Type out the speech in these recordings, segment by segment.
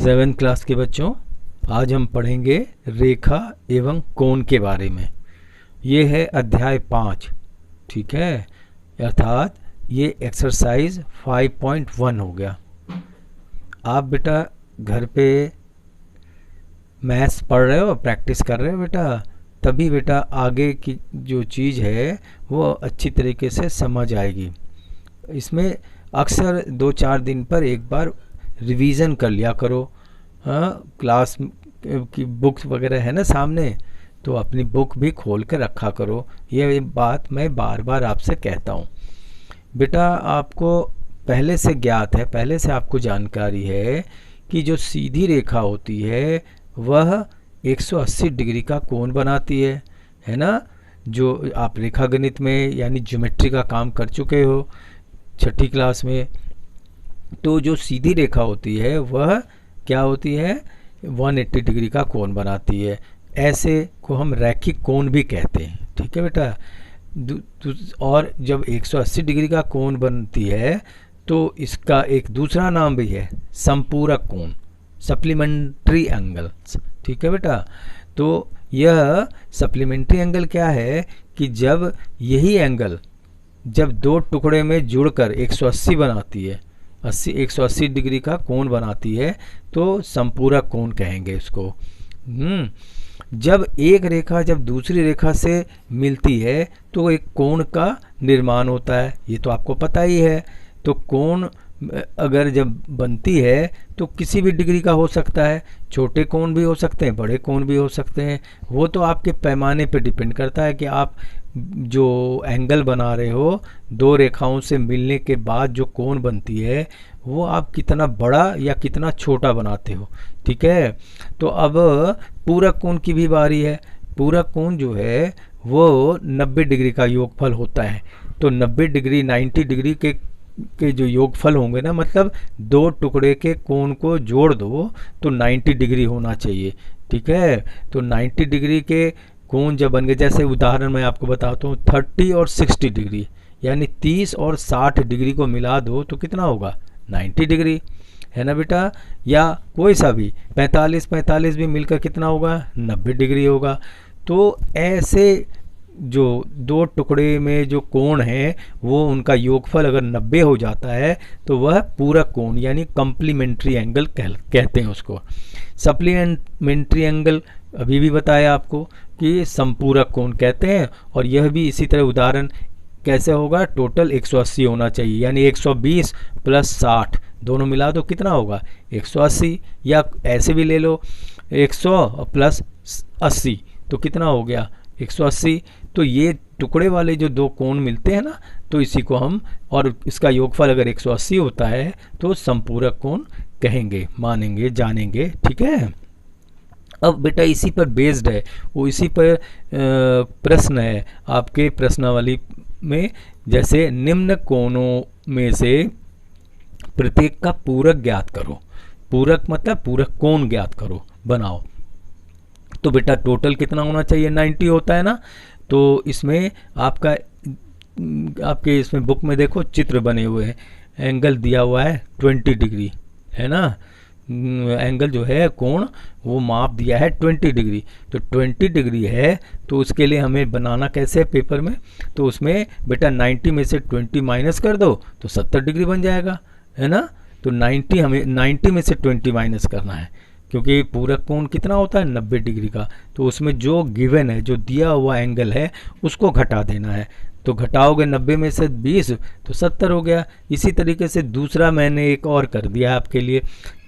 7th class के बच्चों, आज हम पढ़ेंगे रेखा एवं कोण के बारे में। ये है अध्याय 5, ठीक है, अर्थात ये एक्सरसाइज 5.1 हो गया। आप बेटा घर पे मैथ्स पढ़ रहे हो, प्रैक्टिस कर रहे हो बेटा, तभी बेटा आगे की जो चीज़ है वो अच्छी तरीके से समझ आएगी। इसमें अक्सर 2-4 दिन पर एक बार रिवीज़न कर लिया करो। हाँ, क्लास की बुक्स वगैरह है ना सामने, तो अपनी बुक भी खोल कर रखा करो। ये बात मैं बार बार आपसे कहता हूँ। बेटा आपको पहले से ज्ञात है, पहले से आपको जानकारी है कि जो सीधी रेखा होती है वह 180 डिग्री का कोण बनाती है ना। जो आप रेखा गणित में यानी ज्योमेट्री का काम कर चुके हो 6ठी क्लास में, तो जो सीधी रेखा होती है वह क्या होती है, 180 डिग्री का कोण बनाती है। ऐसे को हम रैखिक कोण भी कहते हैं, ठीक है बेटा। और जब 180 डिग्री का कोण बनती है तो इसका एक दूसरा नाम भी है, संपूरक कोण, सप्लीमेंट्री एंगल्स, ठीक है बेटा। तो यह सप्लीमेंट्री एंगल क्या है कि जब यही एंगल जब दो टुकड़े में जुड़कर 180 बनाती है, 180 डिग्री का कोण बनाती है, तो संपूरक कोण कहेंगे इसको। जब एक रेखा जब दूसरी रेखा से मिलती है तो एक कोण का निर्माण होता है, ये तो आपको पता ही है। तो कोण अगर जब बनती है तो किसी भी डिग्री का हो सकता है, छोटे कोण भी हो सकते हैं, बड़े कोण भी हो सकते हैं। वो तो आपके पैमाने पे डिपेंड करता है कि आप जो एंगल बना रहे हो, दो रेखाओं से मिलने के बाद जो कोण बनती है वो आप कितना बड़ा या कितना छोटा बनाते हो, ठीक है। तो अब पूरक कोण की भी बारी है। पूरक कोण जो है वो 90 डिग्री का योगफल होता है। तो 90 डिग्री 90 डिग्री के जो योगफल होंगे ना, मतलब दो टुकड़े के कोण को जोड़ दो तो 90 डिग्री होना चाहिए, ठीक है। तो 90 डिग्री के कोण जब बन गए, जैसे उदाहरण मैं आपको बताता हूँ, 30 और 60 डिग्री यानी 30 और 60 डिग्री को मिला दो तो कितना होगा, 90 डिग्री, है ना बेटा। या कोई सा भी 45 भी मिलकर कितना होगा, 90 डिग्री होगा। तो ऐसे जो दो टुकड़े में जो कोण है वो उनका योगफल अगर 90 हो जाता है तो वह पूरक कोण यानी कम्प्लीमेंट्री एंगल कहते हैं उसको। सप्लीमेंट्री एंगल अभी भी बताया आपको कि संपूरक कोण कहते हैं। और यह भी इसी तरह उदाहरण कैसे होगा, टोटल 180 होना चाहिए, यानी 120 प्लस 60 दोनों मिला दो कितना होगा, 180। या ऐसे भी ले लो 100 प्लस 80 तो कितना हो गया, 180। तो ये टुकड़े वाले जो दो कोण मिलते हैं ना, तो इसी को हम, और इसका योगफल अगर 180 होता है तो संपूरक कोण कहेंगे, मानेंगे, जानेंगे, ठीक है। अब बेटा इसी पर बेस्ड है, वो इसी पर प्रश्न है आपके प्रश्नावली में। जैसे निम्न कोणों में से प्रत्येक का पूरक ज्ञात करो। पूरक मतलब पूरक कोण ज्ञात करो, बनाओ। तो बेटा टोटल कितना होना चाहिए, 90 होता है ना। तो इसमें आपके इसमें बुक में देखो चित्र बने हुए हैं, एंगल दिया हुआ है 20 डिग्री, है ना। एंगल जो है कोण वो माप दिया है 20 डिग्री। तो 20 डिग्री है तो उसके लिए हमें बनाना कैसे है पेपर में, तो उसमें बेटा 90 में से 20 माइनस कर दो तो 70 डिग्री बन जाएगा, है ना। तो 90 में से 20 माइनस करना है, क्योंकि पूरक कोण कितना होता है, 90 डिग्री का। तो उसमें जो गिवन है, जो दिया हुआ एंगल है उसको घटा देना है। तो घटाओगे 90 में से 20 तो 70 हो गया। इसी तरीके से दूसरा मैंने एक और कर दिया आपके लिए,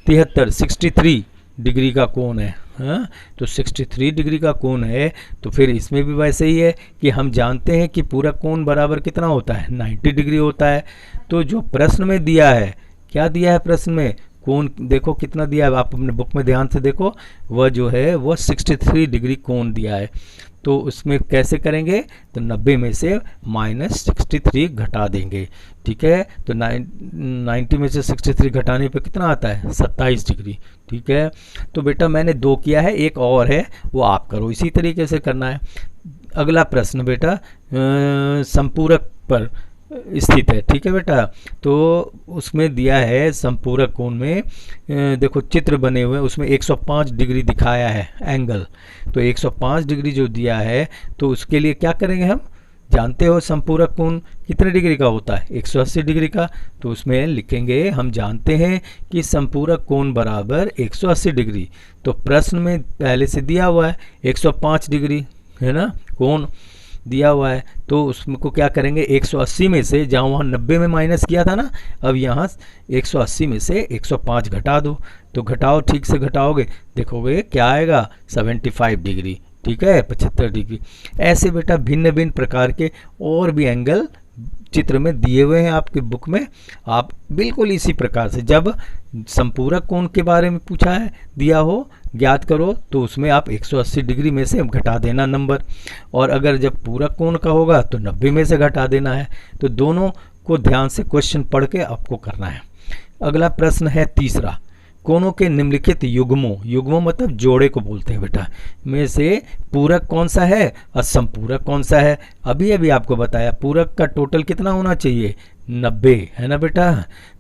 63 डिग्री का कोण है, हाँ। तो 63 डिग्री का कोण है, तो फिर इसमें भी वैसे ही है कि हम जानते हैं कि पूरक कोण बराबर कितना होता है, 90 डिग्री होता है। तो जो प्रश्न में दिया है, क्या दिया है प्रश्न में, कोण देखो कितना दिया है, आप अपने बुक में ध्यान से देखो, वह जो है वह 63 डिग्री कोण दिया है। तो उसमें कैसे करेंगे, तो 90 में से -63 घटा देंगे, ठीक है। तो 90 में से 63 घटाने पे कितना आता है, 27 डिग्री, ठीक है। तो बेटा मैंने 2 किया है, एक और है वो आप करो, इसी तरीके से करना है। अगला प्रश्न बेटा संपूरक पर स्थित है। ठीक है बेटा, तो उसमें दिया है संपूरक कोण में देखो चित्र बने हुए हैं, उसमें 105 डिग्री दिखाया है एंगल। तो 105 डिग्री जो दिया है तो उसके लिए क्या करेंगे हम, जानते हो संपूरक कोण कितने डिग्री का होता है, 180 डिग्री का। तो उसमें लिखेंगे, हम जानते हैं कि संपूरक कोण बराबर 180 डिग्री। तो प्रश्न में पहले से दिया हुआ है 105 डिग्री है ना, कोण दिया हुआ है। तो उसमें को क्या करेंगे, 180 में से, जहाँ वहाँ 90 में माइनस किया था ना, अब यहाँ 180 में से 105 घटा दो। तो घटाओ, ठीक से घटाओगे, देखोगे क्या आएगा, 75 डिग्री। ठीक है, 75 डिग्री। ऐसे बेटा भिन्न भिन्न प्रकार के और भी एंगल चित्र में दिए हुए हैं आपके बुक में। आप बिल्कुल इसी प्रकार से जब संपूरक कोण के बारे में पूछा है, दिया हो ज्ञात करो, तो उसमें आप 180 डिग्री में से घटा देना नंबर, और अगर जब पूरक कोण का होगा तो 90 में से घटा देना है। तो दोनों को ध्यान से क्वेश्चन पढ़ के आपको करना है। अगला प्रश्न है तीसरा, कोणों के निम्नलिखित युग्मों, युग्मों मतलब जोड़े को बोलते हैं बेटा, में से पूरक कौन सा है और संपूरक कौन सा है। अभी अभी आपको बताया पूरक का टोटल कितना होना चाहिए, 90 है ना बेटा,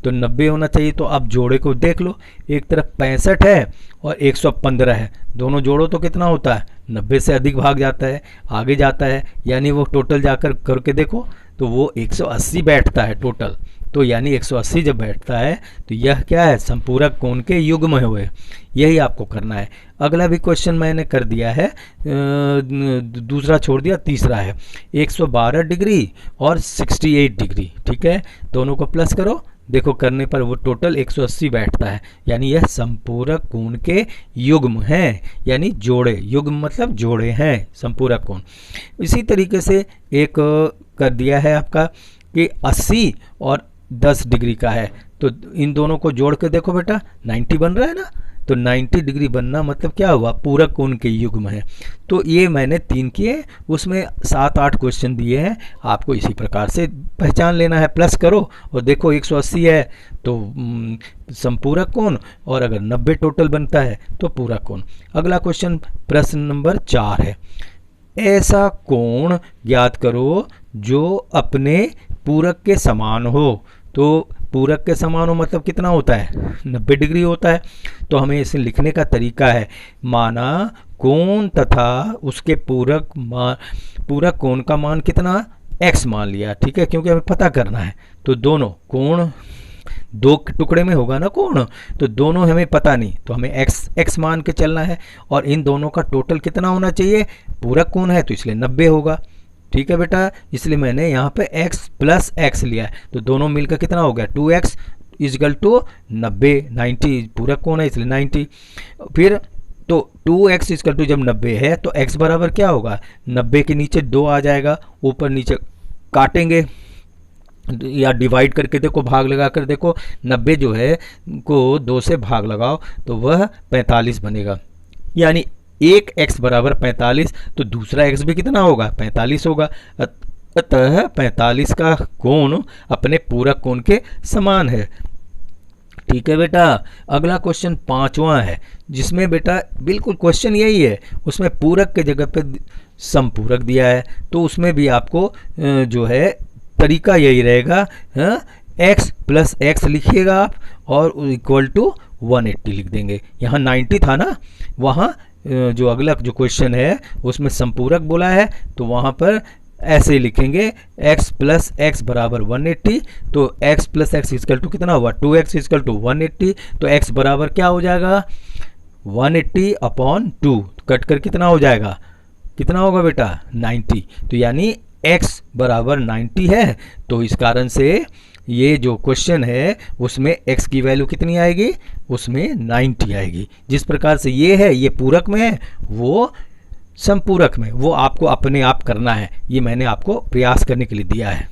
तो 90 होना चाहिए। तो आप जोड़े को देख लो, एक तरफ 65 है और 115 है, दोनों जोड़ो तो कितना होता है, 90 से अधिक भाग जाता है, आगे जाता है, यानी वो टोटल जाकर करके देखो तो वो 180 बैठता है टोटल। तो यानी 180 जब बैठता है तो यह क्या है, संपूरक कोण के युग्म हुए। यही आपको करना है। अगला भी क्वेश्चन मैंने कर दिया है, दूसरा छोड़ दिया, तीसरा है 112 डिग्री और 68 डिग्री। ठीक है, दोनों को प्लस करो, देखो करने पर वो टोटल 180 बैठता है, यानी यह संपूरक कोण के युग्म हैं, यानी जोड़े, युग्म मतलब जोड़े हैं संपूरक कोण। इसी तरीके से एक कर दिया है आपका कि 80 और 10 डिग्री का है, तो इन दोनों को जोड़ के देखो बेटा 90 बन रहा है ना, तो 90 डिग्री बनना मतलब क्या हुआ, पूरक कोण के युग्म है। तो ये मैंने 3 किए, उसमें 7-8 क्वेश्चन दिए हैं, आपको इसी प्रकार से पहचान लेना है। प्लस करो और देखो 180 है तो संपूरक कोण, और अगर 90 टोटल बनता है तो पूरक कोण। अगला क्वेश्चन प्रश्न नंबर 4 है, ऐसा कोण ज्ञात करो जो अपने पूरक के समान हो। तो पूरक के समान हो मतलब कितना होता है, 90 डिग्री होता है। तो हमें इसे लिखने का तरीका है, माना कोण तथा उसके पूरक कोण का मान कितना, x मान लिया। ठीक है, क्योंकि हमें पता करना है। तो दोनों कोण, दो टुकड़े में होगा ना कोण, तो दोनों हमें पता नहीं, तो हमें x मान के चलना है। और इन दोनों का टोटल कितना होना चाहिए, पूरक कोण है तो इसलिए 90 होगा। ठीक है बेटा, इसलिए मैंने यहाँ पे x प्लस x लिया है, तो दोनों मिलकर कितना हो गया, 2x इजकल टू 90 पूरक कोण है इसलिए 90। फिर तो 2x इजकल टू जब 90 है तो x बराबर क्या होगा, 90 के नीचे 2 आ जाएगा, ऊपर नीचे काटेंगे या डिवाइड करके देखो, भाग लगा कर देखो, 90 जो है को 2 से भाग लगाओ तो वह 45 बनेगा, यानी एक x बराबर 45, तो दूसरा x भी कितना होगा, 45 होगा। अतः 45 का कोण अपने पूरक कोण के समान है। ठीक है बेटा, अगला क्वेश्चन 5वां है, जिसमें बेटा बिल्कुल क्वेश्चन यही है, उसमें पूरक के जगह पे संपूरक दिया है, तो उसमें भी आपको जो है तरीका यही रहेगा, x प्लस x लिखिएगा आप और इक्वल टू 180 लिख देंगे। यहाँ 90 था ना, वहाँ जो अगला जो क्वेश्चन है उसमें संपूरक बोला है, तो वहाँ पर ऐसे लिखेंगे x प्लस एक्स बराबर 180, तो x plus X is equal to कितना हुआ, 2x इजकल टू 180, तो x बराबर क्या हो जाएगा, 180 अपॉन 2, कट कर कितना हो जाएगा, कितना होगा बेटा 90। तो यानी x बराबर 90 है, तो इस कारण से ये जो क्वेश्चन है उसमें x की वैल्यू कितनी आएगी, उसमें 90 आएगी। जिस प्रकार से ये है, ये पूरक में है, वो संपूरक में, वो आपको अपने आप करना है, ये मैंने आपको प्रयास करने के लिए दिया है।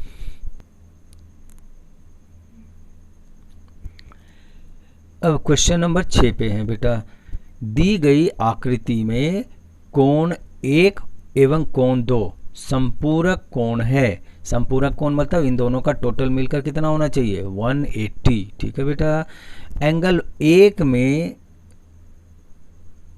अब क्वेश्चन नंबर 6 पे है बेटा, दी गई आकृति में कोण 1 एवं कोण 2 संपूरक कोण है। संपूरक कोण मतलब इन दोनों का टोटल मिलकर कितना होना चाहिए, 180। ठीक है बेटा, एंगल 1 में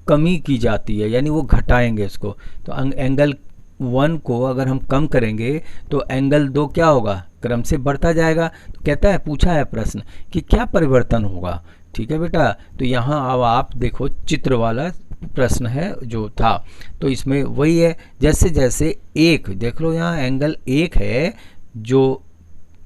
कमी की जाती है, यानी वो घटाएंगे उसको, तो एंगल 1 को अगर हम कम करेंगे तो एंगल 2 क्या होगा, क्रम से बढ़ता जाएगा। तो कहता है, पूछा है प्रश्न कि क्या परिवर्तन होगा। ठीक है बेटा, तो यहाँ अब आप देखो चित्र वाला प्रश्न है जो था, तो इसमें वही है, जैसे जैसे एक देख लो, यहाँ एंगल 1 है जो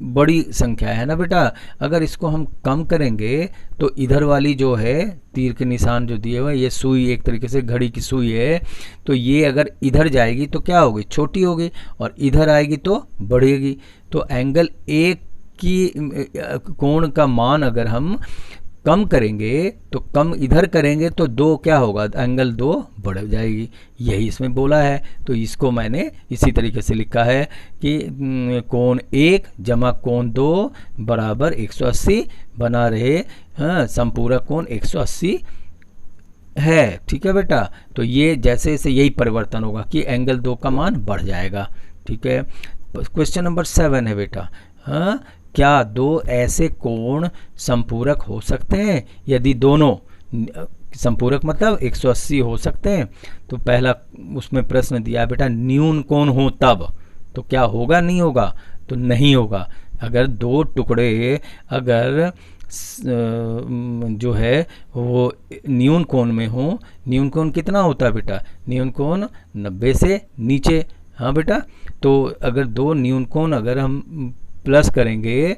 बड़ी संख्या है ना बेटा, अगर इसको हम कम करेंगे तो इधर वाली जो है तीर के निशान जो दिए हुए, ये सुई एक तरीके से घड़ी की सुई है, तो ये अगर इधर जाएगी तो क्या होगी, छोटी होगी, और इधर आएगी तो बढ़ेगी। तो एंगल 1 की कोण का मान अगर हम कम करेंगे तो कम इधर करेंगे तो 2 क्या होगा, एंगल 2 बढ़ जाएगी, यही इसमें बोला है। तो इसको मैंने इसी तरीके से लिखा है कि कोण 1 जमा कोण 2 बराबर 180 बना रहे, हाँ, संपूरक कोण 180 है। ठीक है बेटा, तो ये जैसे जैसे यही परिवर्तन होगा कि एंगल 2 का मान बढ़ जाएगा। ठीक है, क्वेश्चन नंबर 7 है बेटा, हाँ, क्या दो ऐसे कोण संपूरक हो सकते हैं यदि दोनों, संपूरक मतलब 180 हो सकते हैं। तो पहला उसमें प्रश्न दिया बेटा न्यून कोण हो तब, तो क्या होगा, नहीं होगा, तो नहीं होगा। अगर दो टुकड़े अगर जो है वो न्यून कोण में हो, न्यून कोण कितना होता है बेटा, न्यून कोण 90 से नीचे। हाँ बेटा, तो अगर दो न्यून कोण अगर हम प्लस करेंगे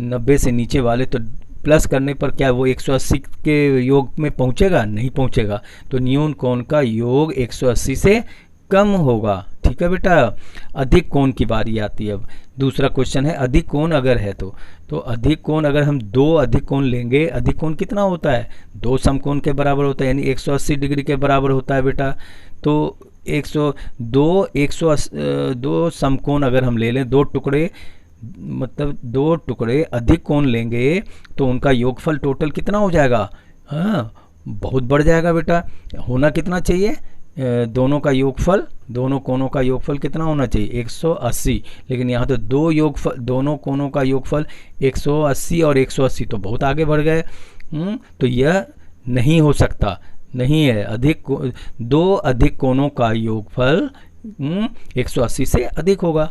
90 से नीचे वाले, तो प्लस करने पर क्या वो 180 के योग में पहुंचेगा, नहीं पहुंचेगा। तो न्यून कोण का योग 180 से कम होगा। ठीक है बेटा, अधिक कोण की बारी आती है। अब दूसरा क्वेश्चन है अधिक कोण अगर है तो अधिक कोण अगर हम दो अधिक कोण लेंगे, अधिक कोण कितना होता है, दो समकोण के बराबर होता है, यानी 180 डिग्री के बराबर होता है बेटा। तो 102 समकोण अगर हम ले लें, दो टुकड़े मतलब दो टुकड़े अधिक कोण लेंगे तो उनका योगफल टोटल कितना हो जाएगा, हाँ बहुत बढ़ जाएगा बेटा। होना कितना चाहिए, दोनों का योगफल, दोनों कोणों का योगफल कितना होना चाहिए, 180। लेकिन यहाँ तो दो योगफल, दोनों कोणों का योगफल 180 और 180 तो बहुत आगे बढ़ गए। तो यह नहीं हो सकता, नहीं है। दो अधिक कोणों का योगफल 180 से अधिक होगा।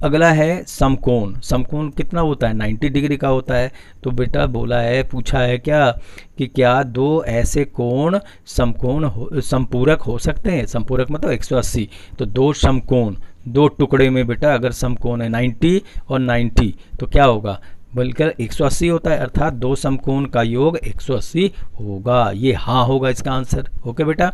अगला है समकोण। समकोण कितना होता है, 90 डिग्री का होता है। तो बेटा बोला है, पूछा है क्या कि क्या दो ऐसे कोण समकोण संपूरक हो सकते हैं। संपूरक मतलब 180। तो दो समकोण, दो टुकड़े में बेटा अगर समकोण है 90 और 90 तो क्या होगा, बल्कि 180 होता है, अर्थात दो समकोण का योग 180 होगा। ये हाँ होगा इसका आंसर। ओके बेटा।